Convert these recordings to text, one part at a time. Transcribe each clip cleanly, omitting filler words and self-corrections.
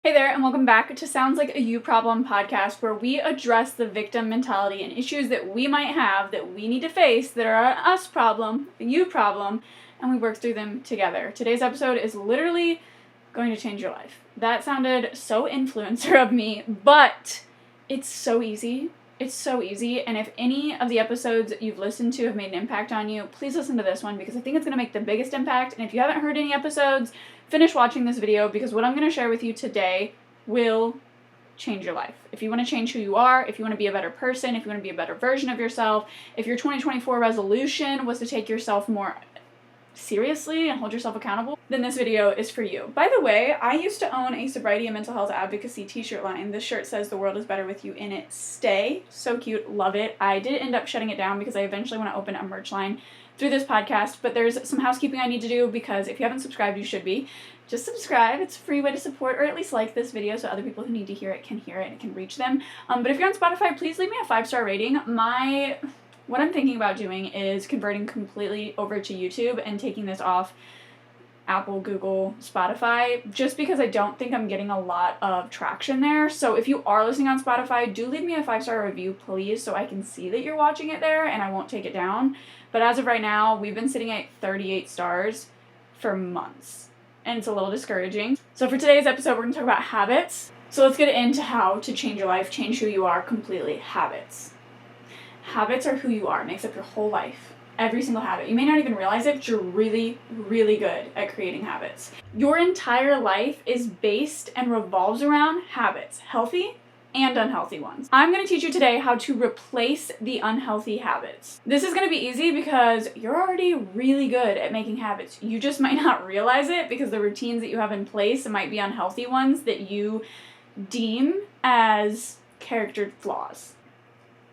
Hey there, and welcome back to Sounds Like a You Problem podcast, where we address the victim mentality and issues that we might have that we need to face that are an us problem, a you problem, and we work through them together. Today's episode is literally going to change your life. That sounded so influencer of me, but it's so easy. It's so easy, and if any of the episodes you've listened to have made an impact on you, please listen to this one because I think it's going to make the biggest impact. And if you haven't heard any episodes, finish watching this video because what I'm going to share with you today will change your life. If you want to change who you are, if you want to be a better person, if you want to be a better version of yourself, if your 2024 resolution was to take yourself more seriously and hold yourself accountable, then this video is for you. By the way, I used to own a sobriety and mental health advocacy t-shirt line. This shirt says "The world is better with you in it. Stay." So cute. Love it. I did end up shutting it down because I eventually want to open a merch line through this podcast, but there's some housekeeping I need to do because if you haven't subscribed, you should be. Just subscribe. It's a free way to support, or at least like this video so other people who need to hear it can hear it and it can reach them. But if you're on Spotify, please leave me a 5-star rating. What I'm thinking about doing is converting completely over to YouTube and taking this off Apple, Google, Spotify, just because I don't think I'm getting a lot of traction there. So if you are listening on Spotify, do leave me a 5-star review, please, so I can see that you're watching it there and I won't take it down. But as of right now, we've been sitting at 38 stars for months, and it's a little discouraging. So for today's episode, we're going to talk about habits. So let's get into how to change your life, change who you are completely. Habits. Habits are who you are. It makes up your whole life. Every single habit. You may not even realize it, but you're really, really good at creating habits. Your entire life is based and revolves around habits, healthy and unhealthy ones. I'm going to teach you today how to replace the unhealthy habits. This is going to be easy because you're already really good at making habits. You just might not realize it because the routines that you have in place might be unhealthy ones that you deem as character flaws.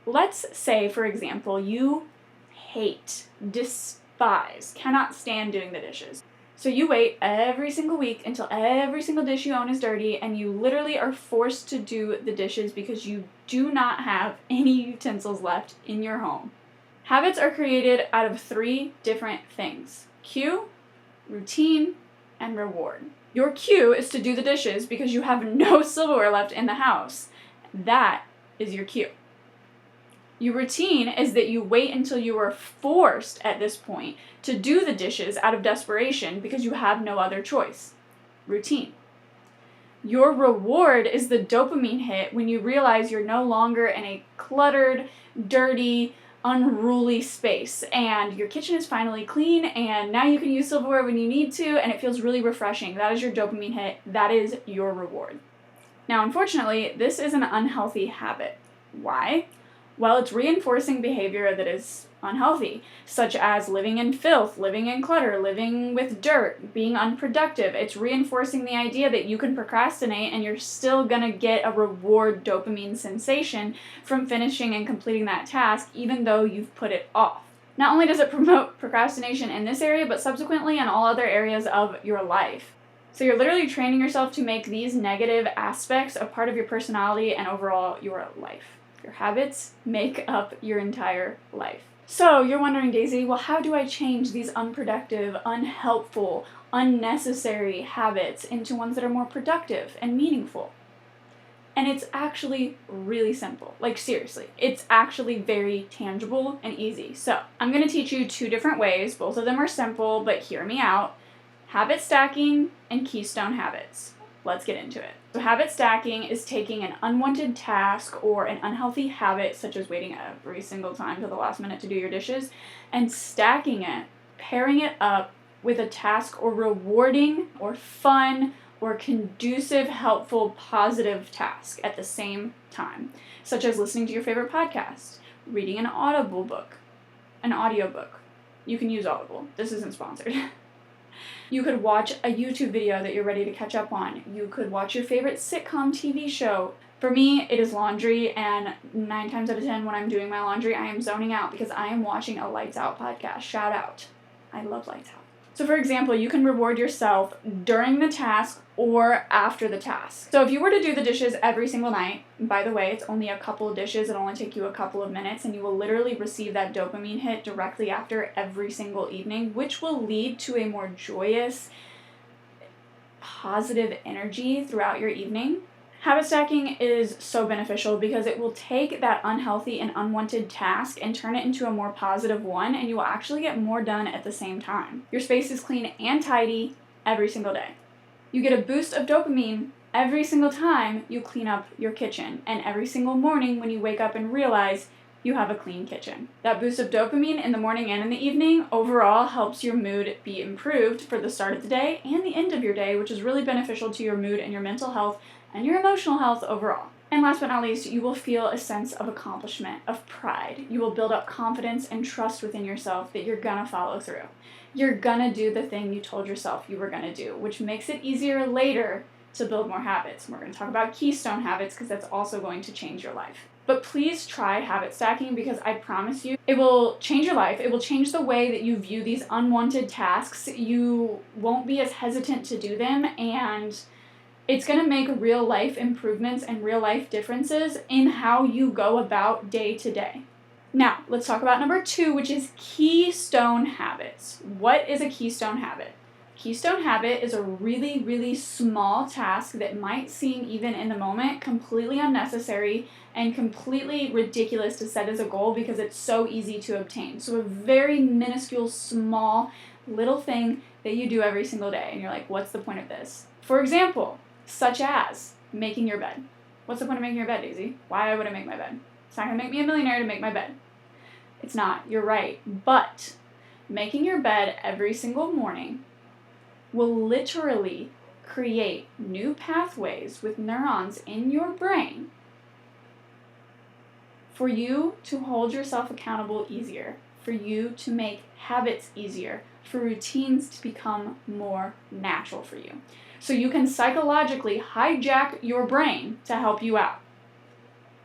Let's say, for example, you hate, despise, cannot stand doing the dishes. So you wait every single week until every single dish you own is dirty, and you literally are forced to do the dishes because you do not have any utensils left in your home. Habits are created out of 3 different things: cue, routine, and reward. Your cue is to do the dishes because you have no silverware left in the house. That is your cue. Your routine is that you wait until you are forced at this point to do the dishes out of desperation because you have no other choice. Routine. Your reward is the dopamine hit when you realize you're no longer in a cluttered, dirty, unruly space and your kitchen is finally clean and now you can use silverware when you need to and it feels really refreshing. That is your dopamine hit. That is your reward. Now, unfortunately, this is an unhealthy habit. Why? Well, it's reinforcing behavior that is unhealthy, such as living in filth, living in clutter, living with dirt, being unproductive. It's reinforcing the idea that you can procrastinate and you're still gonna get a reward dopamine sensation from finishing and completing that task, even though you've put it off. Not only does it promote procrastination in this area, but subsequently in all other areas of your life. So you're literally training yourself to make these negative aspects a part of your personality and overall your life. Your habits make up your entire life. So you're wondering, Daisy, well, how do I change these unproductive, unhelpful, unnecessary habits into ones that are more productive and meaningful? And it's actually really simple. Like, seriously, it's actually very tangible and easy. So I'm going to teach you 2 different ways. Both of them are simple, but hear me out. Habit stacking and keystone habits. Let's get into it. So habit stacking is taking an unwanted task or an unhealthy habit, such as waiting every single time till the last minute to do your dishes, and stacking it, pairing it up with a task or rewarding or fun or conducive, helpful, positive task at the same time, such as listening to your favorite podcast, reading an audiobook. You can use Audible. This isn't sponsored. You could watch a YouTube video that you're ready to catch up on. You could watch your favorite sitcom TV show. For me, it is laundry, and 9 times out of 10 when I'm doing my laundry, I am zoning out because I am watching a Lights Out podcast. Shout out. I love Lights Out. So for example, you can reward yourself during the task or after the task. So if you were to do the dishes every single night, by the way, it's only a couple of dishes, it'll only take you a couple of minutes, and you will literally receive that dopamine hit directly after every single evening, which will lead to a more joyous, positive energy throughout your evening. Habit stacking is so beneficial because it will take that unhealthy and unwanted task and turn it into a more positive one, and you will actually get more done at the same time. Your space is clean and tidy every single day. You get a boost of dopamine every single time you clean up your kitchen, and every single morning when you wake up and realize you have a clean kitchen. That boost of dopamine in the morning and in the evening overall helps your mood be improved for the start of the day and the end of your day, which is really beneficial to your mood and your mental health and your emotional health overall. And last but not least, you will feel a sense of accomplishment, of pride. You will build up confidence and trust within yourself that you're gonna follow through. You're gonna do the thing you told yourself you were gonna do, which makes it easier later to build more habits. And we're gonna talk about keystone habits because that's also going to change your life. But please try habit stacking because I promise you, it will change your life. It will change the way that you view these unwanted tasks. You won't be as hesitant to do them, and it's going to make real life improvements and real life differences in how you go about day to day. Now, let's talk about number 2, which is keystone habits. What is a keystone habit? Keystone habit is a really, really small task that might seem, even in the moment, completely unnecessary and completely ridiculous to set as a goal because it's so easy to obtain. So a very minuscule, small, little thing that you do every single day. And you're like, what's the point of this? For example, such as making your bed. What's the point of making your bed, Daisy? Why would I make my bed? It's not going to make me a millionaire to make my bed. It's not. You're right. But making your bed every single morning will literally create new pathways with neurons in your brain for you to hold yourself accountable easier, for you to make habits easier, for routines to become more natural for you. So you can psychologically hijack your brain to help you out.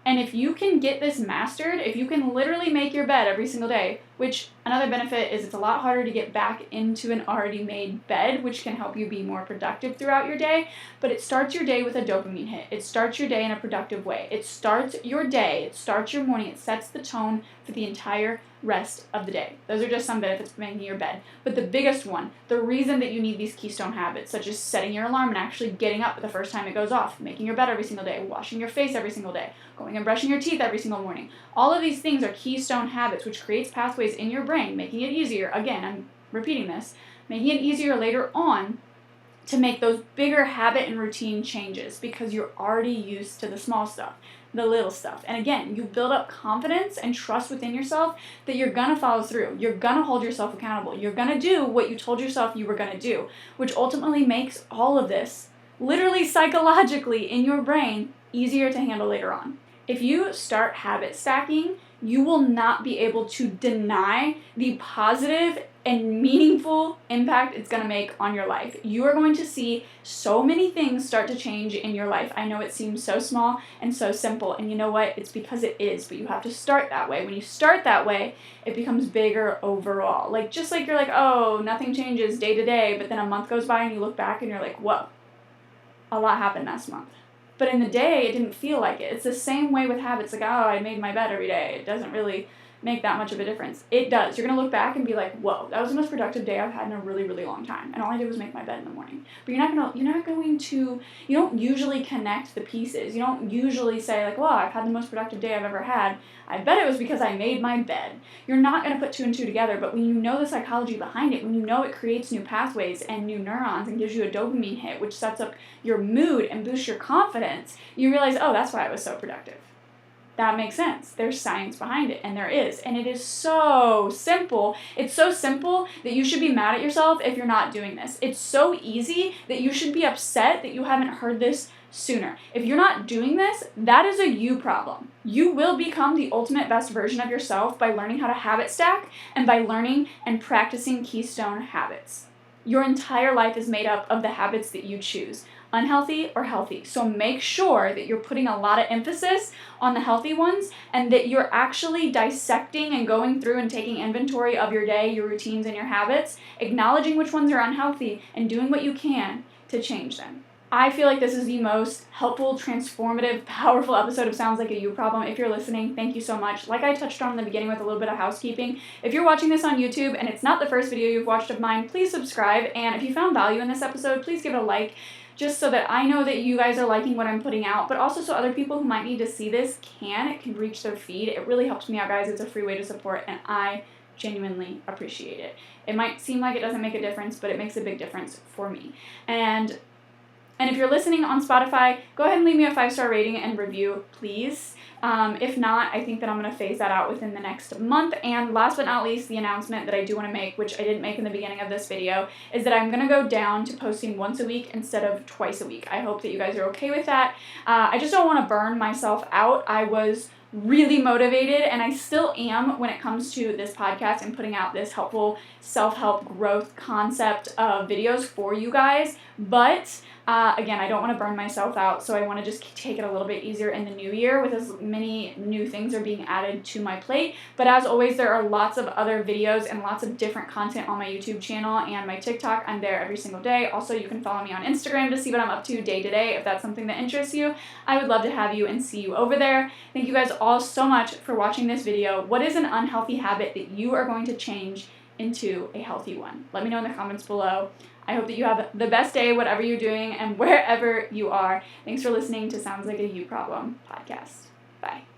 And if you can get this mastered, if you can literally make your bed every single day, which another benefit is it's a lot harder to get back into an already made bed, which can help you be more productive throughout your day, but it starts your day with a dopamine hit. It starts your day in a productive way. It starts your day, it starts your morning, it sets the tone for the entire rest of the day. Those are just some benefits of making your bed. But the biggest one, the reason that you need these keystone habits, such as setting your alarm and actually getting up the first time it goes off, making your bed every single day, washing your face every single day, going and brushing your teeth every single morning. All of these things are keystone habits, which creates pathways in your brain, making it easier, again, I'm repeating this, making it easier later on to make those bigger habit and routine changes because you're already used to the small stuff, the little stuff. And again, you build up confidence and trust within yourself that you're gonna follow through. You're gonna hold yourself accountable. You're gonna do what you told yourself you were gonna do, which ultimately makes all of this, literally psychologically in your brain, easier to handle later on. If you start habit stacking, you will not be able to deny the positive and meaningful impact it's going to make on your life. You are going to see so many things start to change in your life. I know it seems so small and so simple, and you know what? It's because it is, but you have to start that way. When you start that way, it becomes bigger overall. Just like you're like, oh, nothing changes day to day, but then a month goes by and you look back and you're like, whoa, a lot happened last month. But in the day, it didn't feel like it. It's the same way with habits. Like, oh, I made my bed every day. It doesn't really make that much of a difference. It does. You're going to look back and be like, whoa, that was the most productive day I've had in a really, really long time. And all I did was make my bed in the morning. But you don't usually connect the pieces. You don't usually say like, well, I've had the most productive day I've ever had. I bet it was because I made my bed. You're not going to put 2 and 2 together, but when you know the psychology behind it, when you know it creates new pathways and new neurons and gives you a dopamine hit, which sets up your mood and boosts your confidence, you realize, oh, that's why I was so productive. That makes sense. There's science behind it, and there is. And it is so simple. It's so simple that you should be mad at yourself if you're not doing this. It's so easy that you should be upset that you haven't heard this sooner. If you're not doing this, that is a you problem. You will become the ultimate best version of yourself by learning how to habit stack and by learning and practicing keystone habits. Your entire life is made up of the habits that you choose, unhealthy or healthy. So make sure that you're putting a lot of emphasis on the healthy ones and that you're actually dissecting and going through and taking inventory of your day, your routines, and your habits, acknowledging which ones are unhealthy and doing what you can to change them. I feel like this is the most helpful, transformative, powerful episode of Sounds Like a You Problem. If you're listening, thank you so much. Like I touched on in the beginning with a little bit of housekeeping, if you're watching this on YouTube and it's not the first video you've watched of mine, please subscribe. And if you found value in this episode, please give it a like. just so that I know that you guys are liking what I'm putting out, but also so other people who might need to see this it can reach their feed. It really helps me out, guys. It's a free way to support, and I genuinely appreciate it. It might seem like it doesn't make a difference, but it makes a big difference for me. And if you're listening on Spotify, go ahead and leave me a 5-star rating and review, please. If not, I think that I'm going to phase that out within the next month. And last but not least, the announcement that I do want to make, which I didn't make in the beginning of this video, is that I'm going to go down to posting once a week instead of twice a week. I hope that you guys are okay with that. I just don't want to burn myself out. I was really motivated, and I still am when it comes to this podcast and putting out this helpful self-help growth concept of videos for you guys. But again, I don't want to burn myself out, so I want to just take it a little bit easier in the new year with as many new things are being added to my plate. But as always, there are lots of other videos and lots of different content on my YouTube channel and my TikTok. I'm there every single day. Also, you can follow me on Instagram to see what I'm up to day to day if that's something that interests you. I would love to have you and see you over there. Thank you guys all so much for watching this video. What is an unhealthy habit that you are going to change into a healthy one? Let me know in the comments below. I hope that you have the best day, whatever you're doing and wherever you are. Thanks for listening to Sounds Like a You Problem podcast. Bye.